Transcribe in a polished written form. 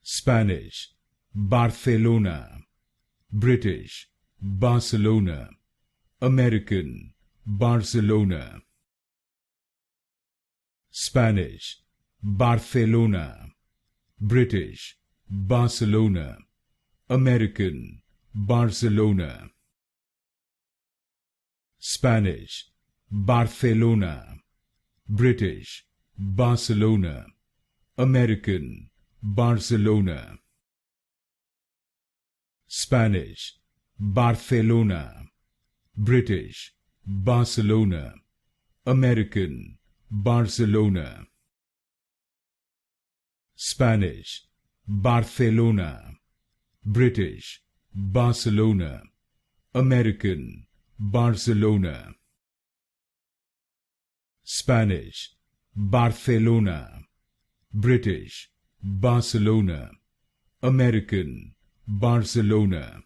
Spanish, Barcelona. British, Barcelona. American, Barcelona. Spanish, Barcelona. British, Barcelona. American, Barcelona. Spanish, Barcelona. British, Barcelona. American, Barcelona. Spanish, Barcelona. British, Barcelona. American, Barcelona. Spanish, Barcelona. British, Barcelona. American, Barcelona. Spanish, Barcelona. British, Barcelona. American, Barcelona.